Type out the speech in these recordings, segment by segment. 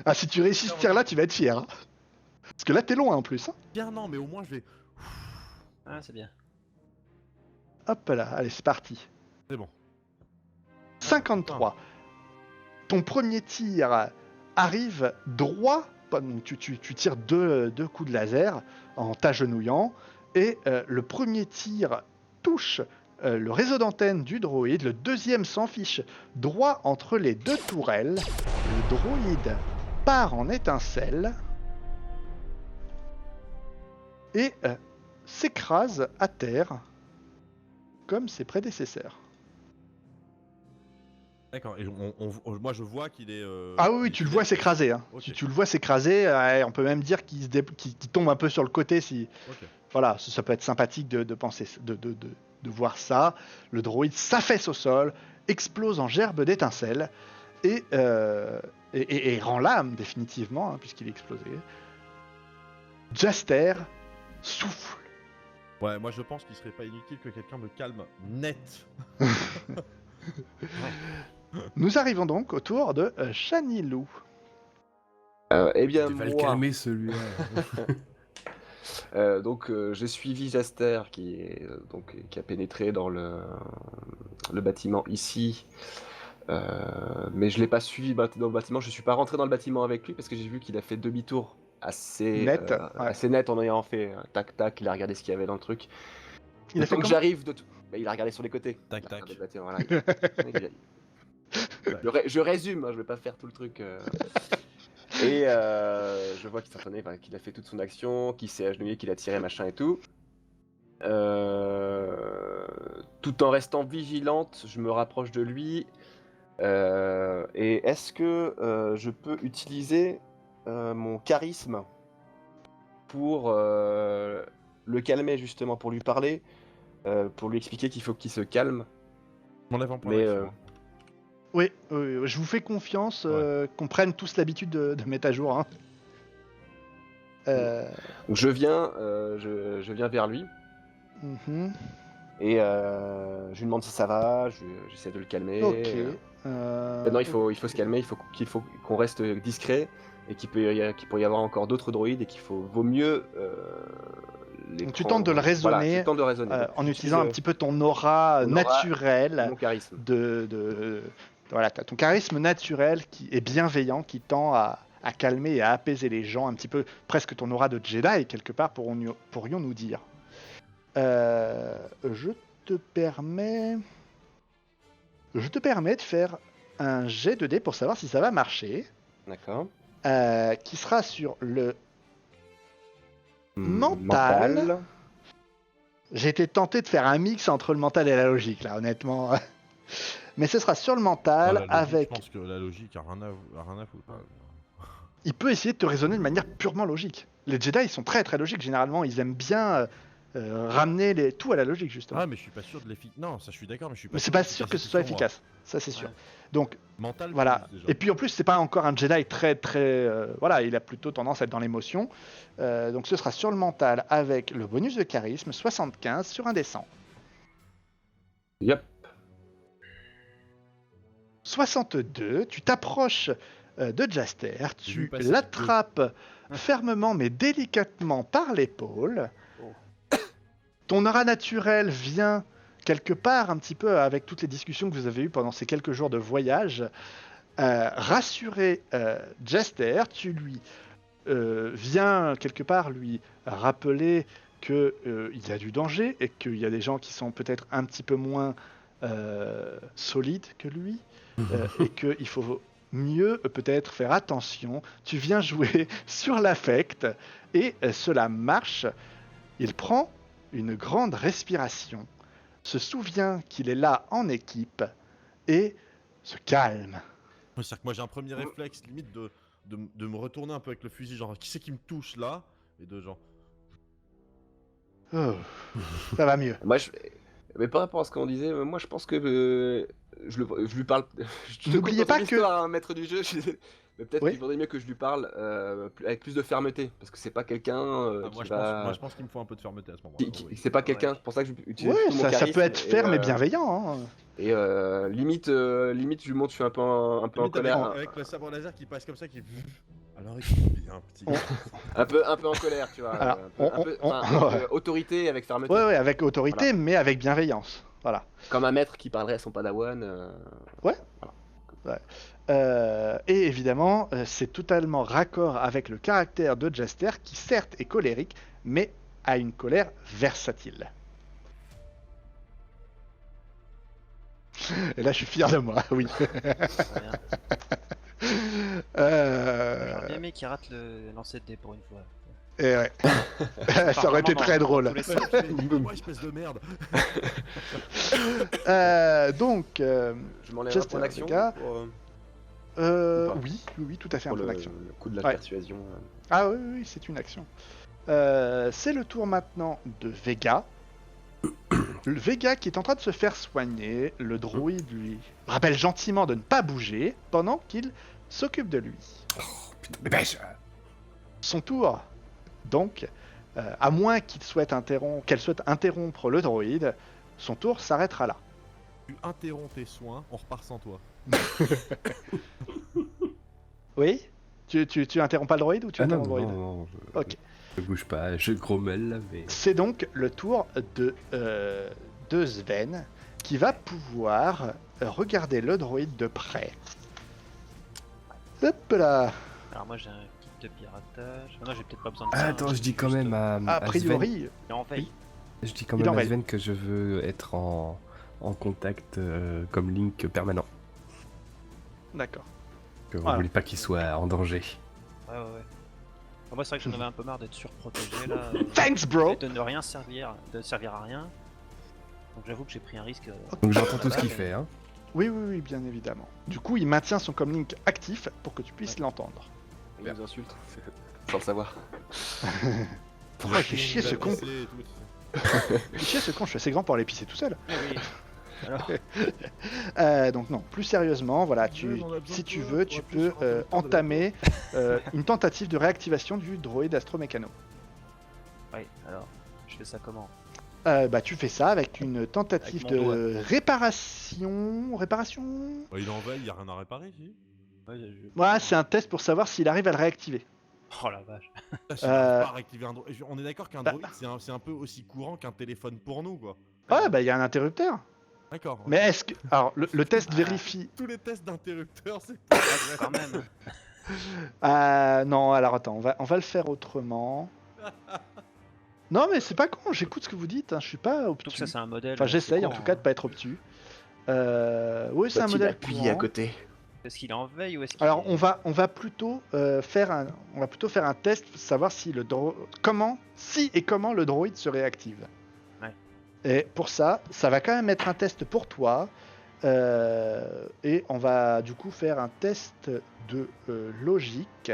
Ah, si tu réussis ce tir-là, tu vas être fier. Hein. Parce que là, t'es loin en plus. Hein. Bien non, mais au moins je vais... Ah, c'est bien. Hop là, allez, c'est parti. C'est bon. 53. Ton premier tir arrive droit. Donc tu tires deux coups de laser en t'agenouillant. Et le premier tir touche le réseau d'antenne du droïde. Le deuxième s'en fiche droit entre les deux tourelles. Le droïde part en étincelle. Et s'écrase à terre. Comme ses prédécesseurs. D'accord, et moi je vois qu'il est... Ah oui, tu le vois s'écraser. Hein. Okay. Tu le vois s'écraser, on peut même dire qu'il tombe un peu sur le côté. Si... Okay. Voilà, ça peut être sympathique de penser, de voir ça. Le droïde s'affaisse au sol, explose en gerbe d'étincelles et rend l'âme définitivement, hein, puisqu'il est explosé. Jaster souffle. Ouais, moi je pense qu'il serait pas inutile que quelqu'un me calme net. Nous arrivons donc au tour de Chanilou. Eh bien, Tu vas moi... le calmer celui-là. Donc j'ai suivi Jaster qui a pénétré dans le bâtiment ici, mais je l'ai pas suivi dans le bâtiment. Je suis pas rentré dans le bâtiment avec lui parce que j'ai vu qu'il a fait demi-tour assez net en ayant fait tac tac. Il a regardé ce qu'il y avait dans le truc. Il a fait que comment j'arrive il a regardé sur les côtés. Tac tac. Voilà. Je résume, hein, je vais pas faire tout le truc. Et je vois qu'il a fait toute son action, qu'il s'est agenouillé, qu'il a tiré machin et tout. Tout en restant vigilante, je me rapproche de lui. Et est-ce que je peux utiliser mon charisme pour le calmer justement, pour lui parler, pour lui expliquer qu'il faut qu'il se calme. Mon avant-point. Oui, je vous fais confiance qu'on prenne tous l'habitude de mettre à jour. Hein. Donc je viens vers lui. Mm-hmm. Et je lui demande si ça va, j'essaie de le calmer. Ok. Non, il faut se calmer, il faut qu'on reste discret et qu'il pourrait y avoir encore d'autres droïdes et vaut mieux Donc tu tentes de le raisonner, en utilisant un petit peu ton aura naturelle, mon charisme. Voilà, t'as ton charisme naturel qui est bienveillant, qui tend à calmer et à apaiser les gens, un petit peu presque ton aura de Jedi quelque part, pourrions-nous dire. Je te permets de faire un jet de dés pour savoir si ça va marcher. D'accord. Qui sera sur le mental. J'ai été tenté de faire un mix entre le mental et la logique, là, honnêtement. Mais ce sera sur le mental logique, avec... Je pense que la logique a rien à foutre. Il peut essayer de te raisonner de manière purement logique. Les Jedi, ils sont très très logiques, généralement. Ils aiment bien ramener tout à la logique, justement. Ah, mais je suis pas sûr de l'efficacité. Non, ça je suis d'accord, mais je suis pas mais c'est pas sûr que ce soit efficace. Ça, c'est sûr. Ouais. Donc, mental, voilà. Et puis en plus, c'est pas encore un Jedi très très... voilà, il a plutôt tendance à être dans l'émotion. Donc ce sera sur le mental avec le bonus de charisme, 75 sur un des 100. Yep. 62, tu t'approches de Jaster, tu l'attrapes fermement mais délicatement par l'épaule. Ton aura naturelle vient quelque part un petit peu avec toutes les discussions que vous avez eues pendant ces quelques jours de voyage. Rassurer Jaster, tu lui viens quelque part lui rappeler qu'il y a du danger et qu'il y a des gens qui sont peut-être un petit peu moins solides que lui et qu'il faut mieux peut-être faire attention. Tu viens jouer sur l'affect et cela marche. Il prend une grande respiration, se souvient qu'il est là en équipe et se calme. C'est-à-dire que moi j'ai un premier réflexe limite de me retourner un peu avec le fusil, genre qui c'est qui me touche là? Et de genre... Oh, ça va mieux. Mais par rapport à ce qu'on disait, moi je pense que je lui parle. N'oubliez pas que un maître du jeu, mais peut-être qu'il vaudrait mieux que je lui parle avec plus de fermeté, parce que c'est pas quelqu'un moi je pense qu'il me faut un peu de fermeté à ce moment-là. C'est pas quelqu'un, c'est pour ça que j'utilise mon ça charisme. peut être ferme et bienveillant. Hein. Et limite je lui montre, je suis un peu en colère. Avec le sabre laser qui passe comme ça, qui... Alors écoute bien, petit gars. Un peu en colère, tu vois. Alors, Autorité avec fermeté. Ouais, avec autorité, mais avec bienveillance. Voilà. Comme un maître qui parlerait à son padawan. Et évidemment, c'est totalement raccord avec le caractère de Jester, qui certes est colérique, mais a une colère versatile. Et là, je suis fier de moi, oui. Très bien. J'aurais bien aimé qu'il rate le lancer de dés pour une fois. Et ouais. Ça aurait été très drôle. Tous les sens. Moi, espèce de merde. Donc, Je m'enlève un Jester, point d'action les gars. pour, oui, tout à fait, un pour point le d'action. coup de la Ouais. persuasion. Ah oui, c'est une action. C'est le tour maintenant de Vega. Le Vega qui est en train de se faire soigner. Le druide lui rappelle gentiment de ne pas bouger pendant qu'il s'occupe de lui. Putain, mais pêche. Son tour, donc, à moins qu'elle souhaite interrompre le droïde, son tour s'arrêtera là. Tu interromps tes soins, on repart sans toi. Oui? Tu interromps pas le droïde ou tu Ah non, interromps le non, droïde? non, Ok. je bouge pas, je grommelle là, mais... C'est donc le tour de Sven qui va pouvoir regarder le droïde de près. Hop là. Alors moi j'ai un kit de piratage. Ah non, j'ai peut-être pas besoin de ça. Ah, attends, hein, je dis quand juste, même à A Sven, priori, il est en veille. je dis quand il même en à va. Sven que je veux être en contact comme Link permanent. d'accord. Que vous Voilà. voulez pas qu'il soit en danger. Ouais. Ah, moi c'est vrai que j'en avais un peu marre d'être surprotégé là. Thanks, bro. Et de ne rien servir, de servir à rien. Donc j'avoue que j'ai pris un risque. Donc j'entends tout ce qu'il mais- fait, hein. Oui, bien évidemment. Du coup, il maintient son comlink actif pour que tu puisses l'entendre. Il nous insulte, sans le savoir. Pourquoi il fait chier ce con? Il fait chier ce con, je suis assez grand pour aller pisser tout seul. Mais oui. Alors, Donc non, plus sérieusement, voilà, Ouais, on a besoin si de tu toi veux, pour tu appuyer peux sur l'interrupteur de entamer une tentative de réactivation du droïde astromécano. ouais, alors, je fais ça comment? Tu fais ça avec une tentative Avec mon de réparation. Il est en veille, y a rien à réparer ici. Ouais, Ouais, c'est un test pour savoir s'il arrive à le réactiver. Oh la vache. Je n'arrive pas à réactiver un droïde. On est d'accord qu'un bah- droïde, c'est un peu aussi courant qu'un téléphone pour nous, quoi. Ouais, bah il y a un interrupteur. D'accord. Mais est-ce que. Alors, le test vérifie. Tous les tests d'interrupteurs, c'est pas vrai. Quand même. Non, alors attends, on va le faire autrement. Non, mais c'est pas con, j'écoute ce que vous dites, hein, je suis pas Surtout que obtus. ça c'est un modèle. Enfin, j'essaye en courant, tout cas de hein. pas être obtus. Oui, c'est un Doit-il modèle appuyer courant. à côté. Est-ce qu'il est en veille ou est-ce qu'il Alors, est... on va plutôt faire un test, savoir si comment le droïde se réactive. Ouais. Et pour ça, ça va quand même être un test pour toi. Et on va du coup faire un test de logique.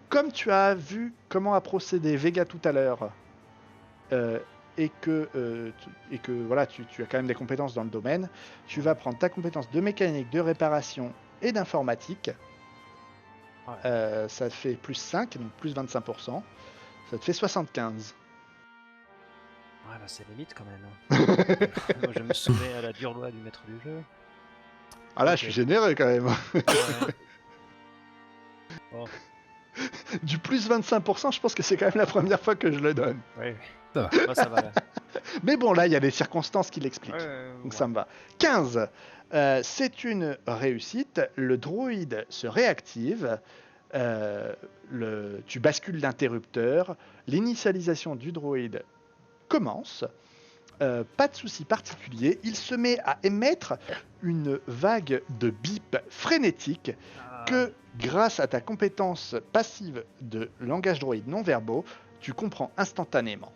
Comme tu as vu comment a procédé Vega tout à l'heure, et que voilà, tu as quand même des compétences dans le domaine, tu vas prendre ta compétence de mécanique, de réparation et d'informatique. Ouais. Ça te fait plus 5, donc plus 25%. Ça te fait 75. Ouais, bah c'est limite quand même. Hein. Moi je me soumets à la dure loi du maître du jeu. Ah là, Ok. je suis généreux quand même. Ouais. Bon, Du plus 25%, je pense que c'est quand même la première fois que je le donne. ouais. Ça va. Bah, ça va là. Mais bon, là, il y a des circonstances qui l'expliquent. Donc ouais. ça me va. 15. C'est une réussite. Le droïde se réactive. Tu bascules l'interrupteur. L'initialisation du droïde commence. Pas de souci particulier. Il se met à émettre une vague de bip frénétique que, grâce à ta compétence passive de langage droïde non verbaux, tu comprends instantanément.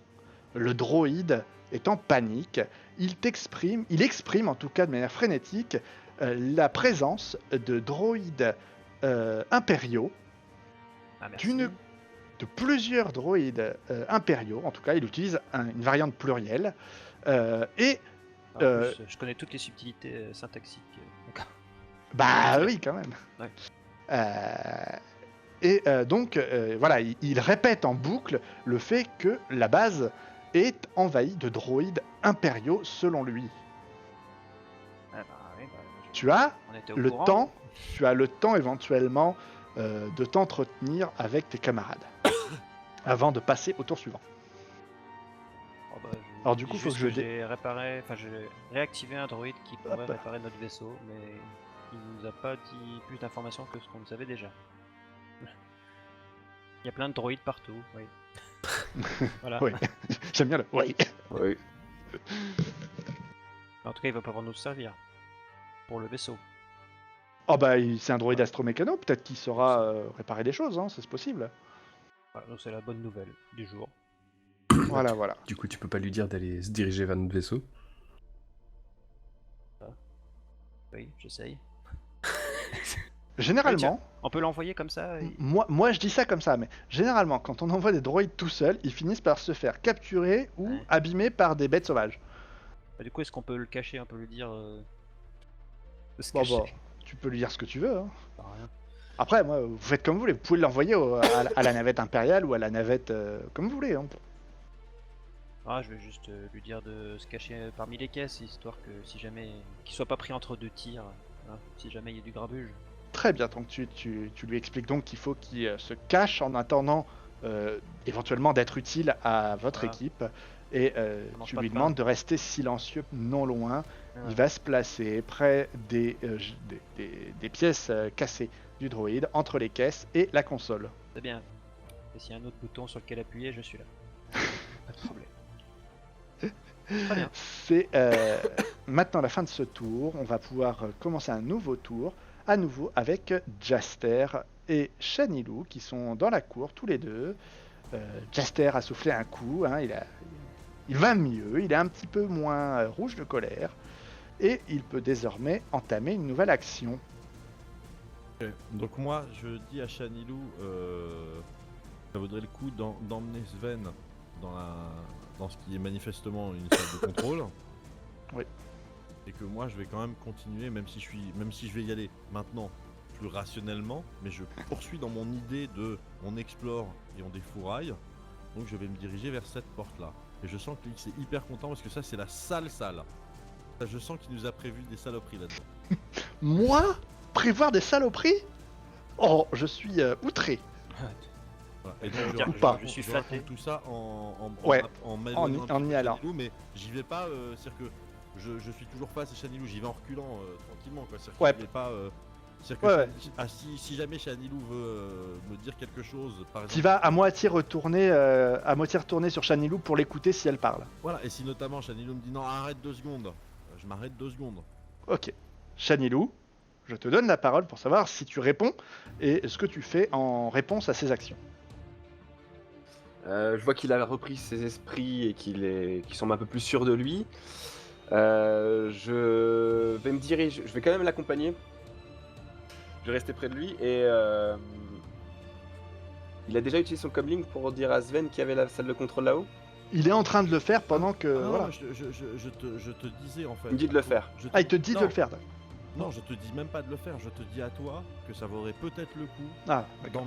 Le droïde est en panique. Il exprime en tout cas de manière frénétique la présence de droïdes impériaux, Ah, merci. de plusieurs droïdes impériaux. En tout cas, il utilise une variante plurielle. Et En plus, je connais toutes les subtilités syntaxiques. D'accord. bah oui, quand même. Ouais. Donc, voilà, il répète en boucle le fait que la base est envahie de droïdes impériaux, selon lui. Ah, bah, oui, bah, Tu as on était au le courant. temps, éventuellement de t'entretenir avec tes camarades avant de passer au tour suivant. Oh, bah, Alors, du coup, dis faut juste que je j'ai réparé, enfin j'ai réactivé un droïde qui pourrait Hop. réparer notre vaisseau, mais il nous a pas dit plus d'informations que ce qu'on savait déjà. Il y a plein de droïdes partout, oui. Voilà. Oui, j'aime bien le. Oui. Oui. En tout cas, il va pouvoir nous servir pour le vaisseau. Oh bah, c'est un droïde astromécano, peut-être qu'il saura réparer des choses, hein, c'est possible. Voilà, donc c'est la bonne nouvelle du jour. Voilà, voilà. Du coup, tu peux pas lui dire d'aller se diriger vers notre vaisseau. Oui, j'essaye. Généralement, On peut l'envoyer comme ça moi je dis ça comme ça, mais généralement, quand on envoie des droïdes tout seuls, ils finissent par se faire capturer ou Ouais. abîmer par des bêtes sauvages. Bah, du coup, est-ce qu'on peut le cacher, on peut lui dire de se Bon, cacher bah, tu peux lui dire ce que tu veux. Hein. Bah, rien. Après, moi, vous faites comme vous voulez. Vous pouvez l'envoyer à la navette impériale ou à la navette comme vous voulez. Hein. Ah, je vais juste lui dire de se cacher parmi les caisses, histoire que si jamais qu'il soit pas pris entre deux tirs, hein, si jamais il y a du grabuge. Très bien. Donc tu lui expliques donc qu'il faut qu'il se cache en attendant éventuellement d'être utile à votre Voilà. équipe. Et On mange tu pas lui de pain. demandes de rester silencieux non loin. Voilà. Il va se placer près des pièces cassées du droïde, entre les caisses et la console. C'est bien. Et s'il y a un autre bouton sur lequel appuyer, je suis là. Pas de problème. Très bien. C'est maintenant la fin de ce tour. On va pouvoir commencer un nouveau tour, à nouveau avec Jaster et Shanilou qui sont dans la cour tous les deux. Jaster a soufflé un coup, hein, il va mieux, il est un petit peu moins rouge de colère et il peut désormais entamer une nouvelle action. Ok. Donc moi, je dis à Shanilou, ça vaudrait le coup d'emmener Sven dans ce qui est manifestement une salle de contrôle. Oui. Et que moi, je vais quand même continuer, même si je vais y aller maintenant plus rationnellement, mais je poursuis dans mon idée de on explore et on défouraille. Donc je vais me diriger vers cette porte-là. Et je sens que Lix est hyper content parce que ça, c'est la salle. Ça, je sens qu'il nous a prévu des saloperies là-dedans. Moi, prévoir des saloperies? Oh, je suis outré. Voilà. Et Je veux donc, dire, ou pas. je suis raconte flatté. tout ça Ouais, m'éloignant un petit en peu y de allant. Shanilou, mais j'y vais pas, c'est-à-dire que je suis toujours face à Shanilou, j'y vais en reculant tranquillement, quoi. C'est-à-dire que Ouais. j'y vais pas, c'est-à-dire que Ouais, si jamais Shanilou veut me dire quelque chose, par exemple. Tu vas à moitié retourner sur Shanilou pour l'écouter si elle parle. Voilà, et si notamment Shanilou me dit non, arrête 2 secondes, je m'arrête 2 secondes. Ok. Shanilou, je te donne la parole pour savoir si tu réponds et ce que tu fais en réponse à ses actions. Je vois qu'il a repris ses esprits et qu'il semble un peu plus sûr de lui. Je vais me diriger, je vais quand même l'accompagner. Je vais rester près de lui et il a déjà utilisé son comlink pour dire à Sven qu'il y avait la salle de contrôle là-haut. Il est en train de le faire pendant que... non, voilà. je te disais en fait. Il me dit de le faire. Ah, il te dit non, de le faire. Non, je te dis même pas de le faire, je te dis à toi que ça vaudrait peut-être le coup Ah, d'accord.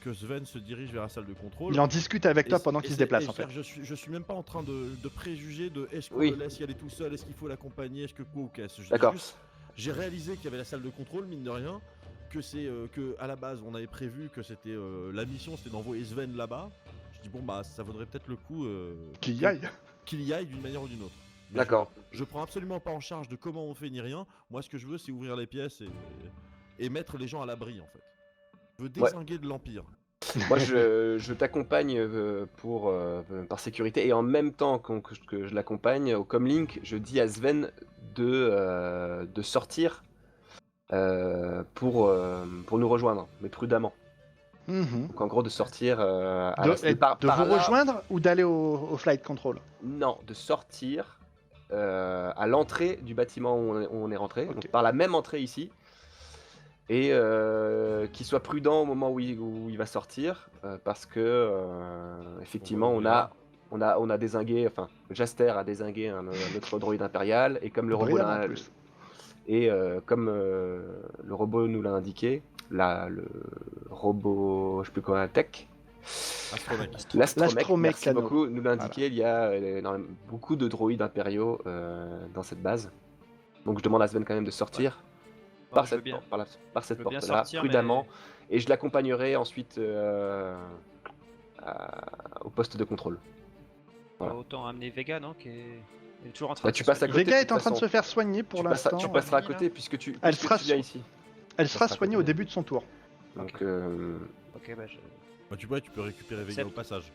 que Sven se dirige vers la salle de contrôle. Il en discute avec toi pendant qu'il se déplace en fait. Je suis même pas en train de préjuger de est-ce qu'on Oui. le laisse y aller tout seul, est-ce qu'il faut l'accompagner, est-ce que quoi ou qu'est-ce. Je dis D'accord. juste, j'ai réalisé qu'il y avait la salle de contrôle, mine de rien, que c'est que à la base on avait prévu que c'était la mission c'était d'envoyer Sven là-bas. Je dis bon bah ça vaudrait peut-être le coup Qu'il y aille. qu'il y aille d'une manière ou d'une autre. Mais D'accord. je prends absolument pas en charge de comment on fait ni rien. Moi, ce que je veux, c'est ouvrir les pièces et mettre les gens à l'abri, en fait. Je veux dézinguer de l'Empire. Moi, je t'accompagne par sécurité et en même temps que je l'accompagne au comlink, je dis à Sven de sortir pour nous rejoindre, mais prudemment. Mhm. Donc en gros de sortir à De par vous là. rejoindre ou d'aller au flight control? Non, de sortir à l'entrée du bâtiment où on est rentré, Ok. donc par la même entrée ici, et qu'il soit prudent au moment où il va sortir, parce que effectivement on a dézingué, enfin Jaster a dézingué un autre droïde impérial, et comme le robot Brillamment, en l'a, plus. et comme le robot nous l'a indiqué, là le robot, je sais plus quoi, tech. Astromech. L'astromech, merci Cano. beaucoup, nous l'a indiqué, il y a beaucoup de droïdes impériaux dans cette base. Donc je demande à Sven quand même de sortir. par je veux cette bien. porte, par cette Je veux bien porte-là, sortir, prudemment, et je l'accompagnerai ensuite au poste de contrôle. Voilà. Autant amener Vega, non, qui est toujours en train Bah, de tu se passes à soigner. côté. Vega de est toute en train de façon. se faire soigner pour l'instant. Tu passeras à Fini, côté là. puisque Elle tu sera viens ici. Elle Ça sera sera soignée côté au début de son tour. Donc, Ok, bah je. Bah, tu peux récupérer Vega Accepte. au passage.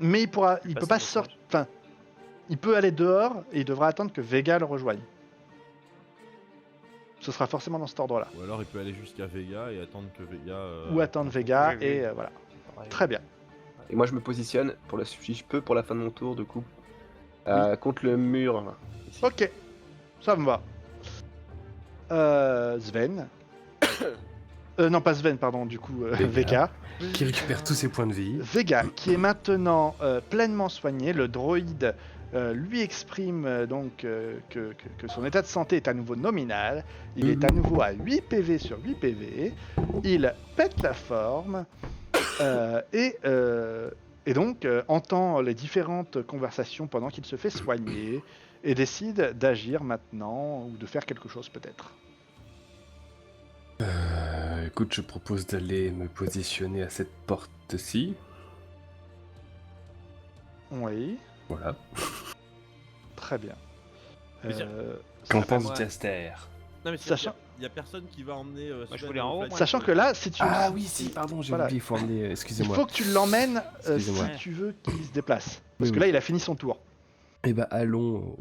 Mais il peut passe pas le message. sortir. Enfin, il peut aller dehors et il devra attendre que Vega le rejoigne. Ce sera forcément dans cet ordre-là. Ou alors il peut aller jusqu'à Vega et attendre que Vega. Ou attendre prenne son Vega oui, et oui. voilà. Pareil. Très bien. et moi je me positionne si je peux pour la fin de mon tour du coup contre le mur. Là, ici. Ok, ça me va. Sven. Non, pas Sven, pardon, du coup, Vega. Qui récupère tous ses points de vie. Vega, qui est maintenant pleinement soigné, le droïde lui exprime donc que son état de santé est à nouveau nominal. Il est à nouveau à 8 PV sur 8 PV. Il pète la forme et donc entend les différentes conversations pendant qu'il se fait soigner et décide d'agir maintenant ou de faire quelque chose peut-être. Écoute, je propose d'aller me positionner à cette porte-ci. Oui, Voilà. très bien. Mais tiens, Qu'en pas pense moi. Jaster? Non, mais Sachant- il y a personne qui va emmener. je Sven voulais en haut, flanc. moi. Sachant que là, si tu... Ah oui, si, pardon, j'ai Voilà. oublié, il faut emmener... Il Excusez-moi. faut que tu l'emmènes si Excusez-moi. tu veux qu'il se déplace. Parce Oui, que oui. là, il a fini son tour. Eh ben, allons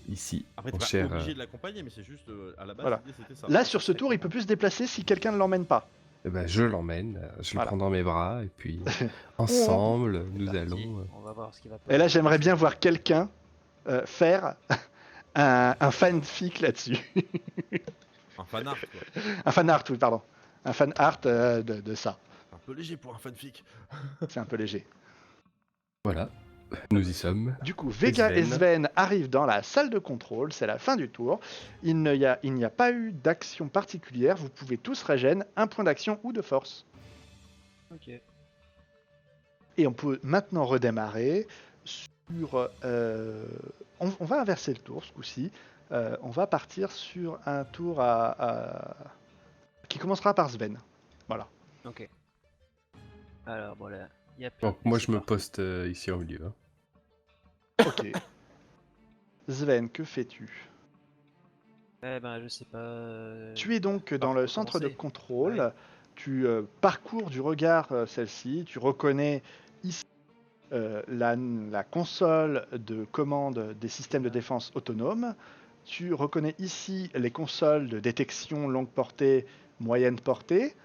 ici, Après, mon t'es cher... pas obligé de l'accompagner, mais c'est juste à la base, Voilà. l'idée c'était ça. Là, sur ce tour, il peut plus se déplacer si quelqu'un ne l'emmène pas. Eh ben, je l'emmène, je Voilà. le prends dans mes bras, et puis ensemble, nous Parti. allons... On va voir ce qui va Et là, j'aimerais bien voir quelqu'un faire un fanfic là-dessus. Un fan art, quoi. Un fan art, oui, pardon. Un fan art de ça. Un peu léger pour un fanfic. C'est un peu léger. Voilà, nous y sommes. Du coup, Vega et Sven arrivent dans la salle de contrôle. C'est la fin du tour. Il n'y a pas eu d'action particulière. Vous pouvez tous régénérer un point d'action ou de force. Ok. Et on peut maintenant redémarrer sur... on va inverser le tour ce coup-ci. On va partir sur un tour qui commencera par Sven. Voilà. Ok. Alors voilà. Il y a Donc moi c'est je me parti. poste ici au milieu. hein. Ok. Sven, que fais-tu? Eh ben je sais pas. Tu es donc dans par le quoi centre de commencer. contrôle. Ouais. Tu parcours du regard celle-ci. Tu reconnais ici la console de commande des systèmes de défense autonomes. Tu reconnais ici les consoles de détection longue portée, moyenne portée.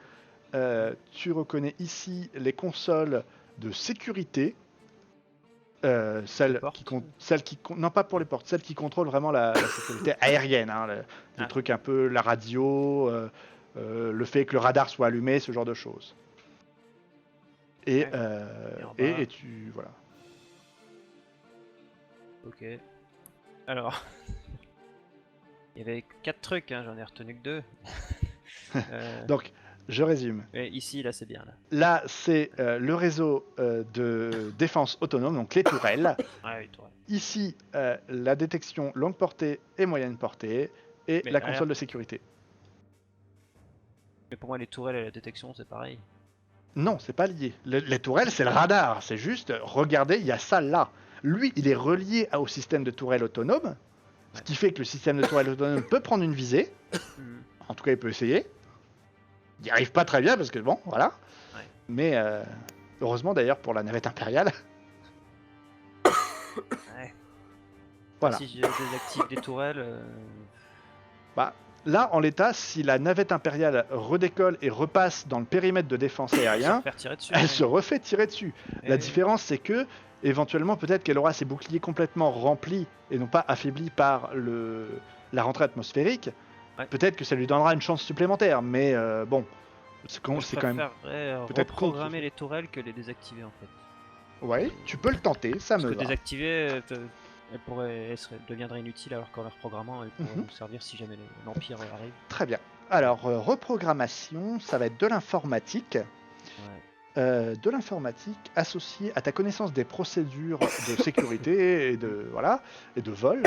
Tu reconnais ici les consoles de sécurité. Celles portes. qui non pas pour les portes, celles qui contrôlent vraiment la sécurité aérienne, hein, les Ah. trucs un peu la radio, le fait que le radar soit allumé, ce genre de choses. Et, Ouais. Et en bas. et tu voilà. Ok. Alors. Il y avait 4 trucs, hein, j'en ai retenu que 2. Donc je résume. Ici, là, c'est bien. Là. Là, c'est le réseau de défense autonome, donc les tourelles. Ah oui, toi. Ici, la détection longue portée et moyenne portée, et Mais la derrière- console de sécurité. Mais pour moi, les tourelles et la détection, c'est pareil. Non, c'est pas lié. Les tourelles, c'est le radar. C'est juste, regardez, il y a ça là. Lui, il est relié au système de tourelles autonome, ce qui fait que le système de tourelles autonome peut prendre une visée. En tout cas, il peut essayer. Il n'y arrive pas très bien parce que bon, voilà. Ouais. Mais heureusement d'ailleurs pour la navette impériale. Ouais. Voilà. Si je désactive des tourelles. Bah, là, en l'état, si la navette impériale redécolle et repasse dans le périmètre de défense aérien, Faire tirer dessus. elle se refait tirer dessus. La Et- différence, c'est que éventuellement, peut-être qu'elle aura ses boucliers complètement remplis et non pas affaiblis par la rentrée atmosphérique. Ouais. Peut-être que ça lui donnera une chance supplémentaire, mais bon, c'est quand même. préférerais peut-être reprogrammer les tourelles que les désactiver en fait. Ouais, tu peux le tenter, ça Parce me que va. désactiver, elle deviendrait inutile alors qu'en la reprogrammant, elle pourrait nous servir si jamais l'Empire arrive. Très bien. Alors, reprogrammation, ça va être de l'informatique. Ouais. de l'informatique associée à ta connaissance des procédures de sécurité et de vol.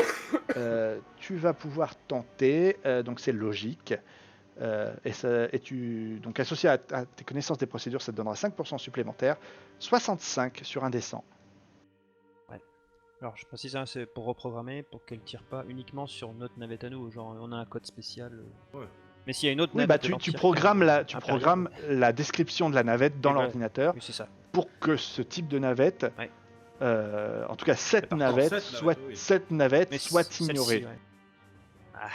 Tu vas pouvoir tenter, donc c'est logique, donc associé à tes connaissances des procédures, ça te donnera 5% supplémentaires, 65 sur un des 100. Alors, je précise, hein, c'est pour reprogrammer, pour qu'elle tire pas uniquement sur notre navette à nous. Genre, on a un code spécial. Ouais. Mais s'il y a une autre Oui, navette, bah tu entière programmes qui- programmes la description de la navette dans Oui, voilà. l'ordinateur Oui, c'est ça. pour que ce type de navette, Ouais. en tout cas cette D'accord. navette, Cette soit, navette, oui. cette navette Mais soit celle-ci, ignorée. ouais. Ah.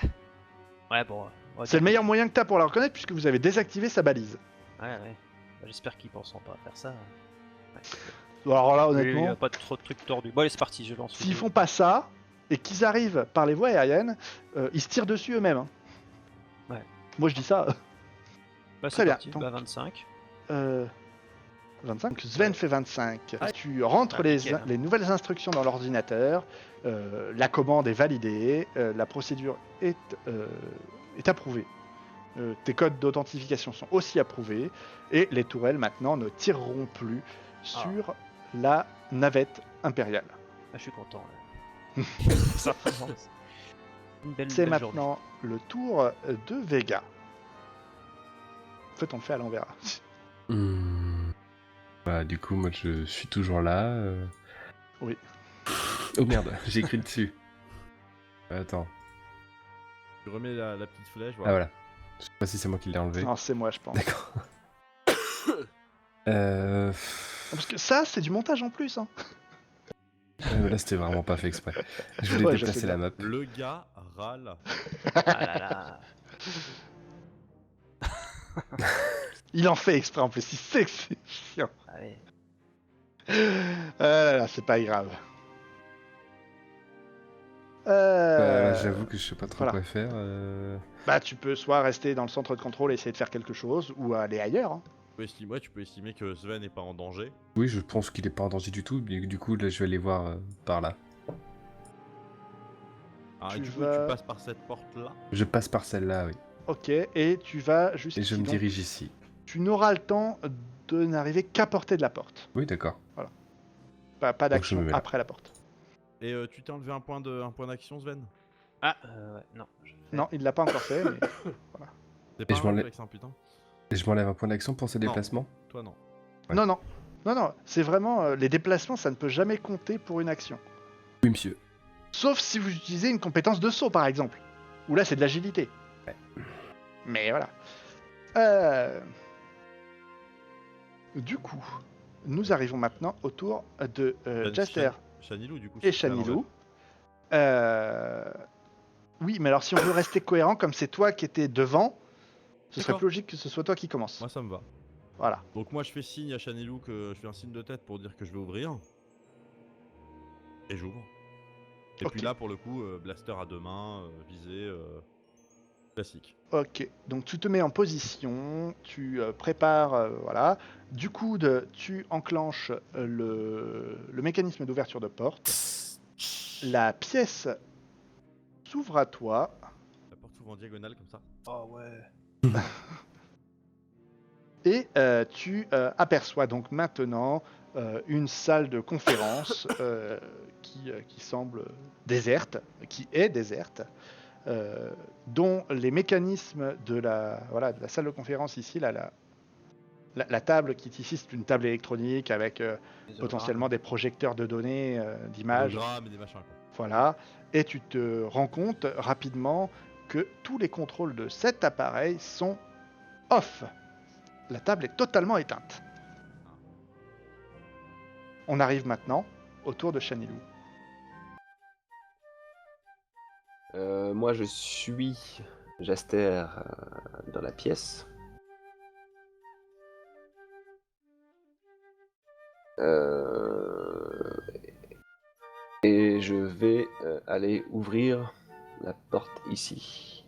Ouais, bon. on va C'est le dire meilleur moyen que tu as pour la reconnaître puisque vous avez désactivé sa balise. que- Ouais, ouais. Bah, j'espère qu'ils penseront pas à faire ça. Alors là, Oui, il honnêtement, y a pas trop de trucs tordus. Bon, allez, c'est parti, je lance. le s'ils dé. font pas ça et qu'ils arrivent par les voies aériennes, ils se tirent dessus eux-mêmes. Hein. Ouais. Moi je dis ça. Bah, Très c'est bien. parti. Donc- Bah, 25. 25. Donc Sven fait 25. Tu rentres Ah, nickel, hein. les nouvelles instructions dans l'ordinateur. La commande est validée. La procédure est approuvée. Tes codes d'authentification sont aussi approuvés. Et les tourelles maintenant ne tireront plus sur la navette impériale. Ah, je suis content. Là. Ça avance. Une belle, C'est belle journée. maintenant le tour de Vega. En fait, on le fait à l'envers. Bah, du coup, moi, je suis toujours là. Oui. Oh merde, j'ai écrit dessus. Attends. Tu remets la petite flèche. Ah voilà. Je sais pas si c'est moi qui l'ai enlevé. Non, c'est moi, je pense. D'accord. Parce que ça, c'est du montage en plus. Hein. Là, c'était vraiment pas fait exprès. Je voulais Ouais, je déplacer sais la bien. map. Le gars râle. Ah là là. Il en fait exprès en plus. Il sait que c'est chiant. Allez. Ah là là, c'est pas grave. Là, j'avoue que je sais pas trop voilà. quoi faire. Bah, tu peux soit rester dans le centre de contrôle et essayer de faire quelque chose, ou aller ailleurs. Hein. Tu peux estimer que Sven n'est pas en danger. Oui, je pense qu'il est pas en danger du tout. Mais du coup, là, je vais aller voir par là. Ah, et Tu du coup, vas- tu passes par cette porte-là. Je passe par celle-là, oui. Ok, et tu vas juste Et je ici, me donc, dirige ici. tu n'auras le temps de n'arriver qu'à portée de la porte. Oui, d'accord. Pas je me d'action mets là. après la porte. Et tu t'es enlevé un point d'action, Sven. Ah, ouais, non. je fais- Non, il l'a pas encore fait, mais C'est Et pas je un m'enlève- réflexe, hein, putain. Et je m'enlève un point d'action pour ce Non. déplacement. Toi, non. Ouais. Non, c'est vraiment les déplacements, ça ne peut jamais compter pour une action. Oui, monsieur. Sauf si vous utilisez une compétence de saut, par exemple. Où là, c'est de l'agilité. Ouais. Mais voilà. Du coup, nous arrivons maintenant au tour de Jaster Chanilou, du coup. et si tu fais à Chanilou. Oui, mais alors si on veut rester cohérent, comme c'est toi qui étais devant, ce serait D'accord. plus logique que ce soit toi qui commence. l'envers. Moi, ça me va. Voilà. Donc, moi, je fais signe à Chanilou que je fais un signe de tête pour dire que je vais ouvrir. Et j'ouvre. Et Ok. puis là, pour le coup, blaster à deux mains, visée, classique. Ok, donc tu te mets en position, tu prépares, voilà. Du coup, tu enclenches le mécanisme d'ouverture de porte. La pièce s'ouvre à toi. La porte s'ouvre en diagonale comme ça. Oh ouais. Et tu aperçois donc maintenant une salle de conférence qui semble déserte, qui est déserte, dont les mécanismes de la salle de conférence ici, la table qui est ici, c'est une table électronique avec potentiellement des projecteurs de données, d'images. Hologrammes et des machins, quoi. Voilà. Et tu te rends compte rapidement que tous les contrôles de cet appareil sont off. La table est totalement éteinte. On arrive maintenant au tour de Chanilou. Moi, je suis Jaster dans la pièce. Et je vais aller ouvrir la porte ici.